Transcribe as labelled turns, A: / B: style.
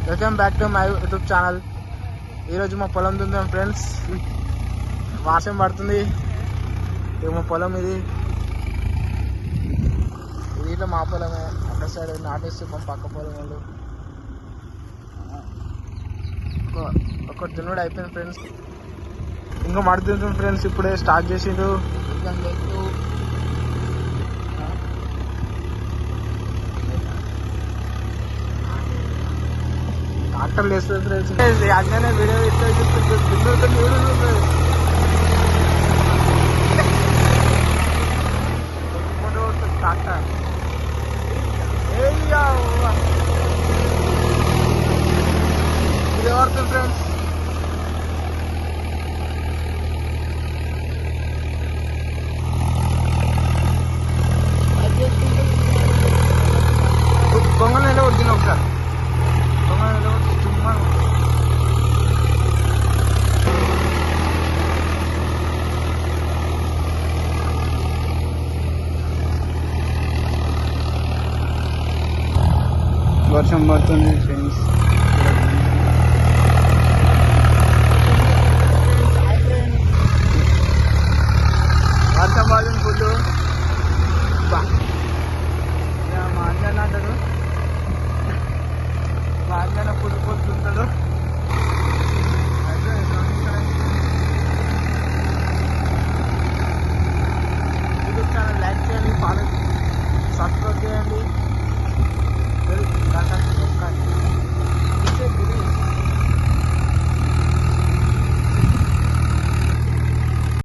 A: Welcome back to my YouTube channel. ఈరోజు మా పొలం దుందాం ఫ్రెండ్స్. వర్షం పడుతుంది. ఇది మా పొలం. ఇది ఇట్లా మా పొలమే. అక్కడ సైడ్ నాటేస్తే మా పక్క పొలం వాళ్ళు ఒక దున్నుడు అయిపోయింది ఫ్రెండ్స్. ఇంకా మడుతుంది ఫ్రెండ్స్. ఇప్పుడే స్టార్ట్ చేసిండు. ట్రాక్టర్లు వేస్తుంది ఫ్రెండ్స్. అట్లనే వీడియో ట్రాక్టర్ ఇది పడుతుంది ఫ్రెండ్స్. పొంగల్ నెల కొట్టిన ఒకసారి. పొంగల్ నెల కొట్టి చుమ్మా వర్షం పడుతుంది ఫ్రెండ్స్.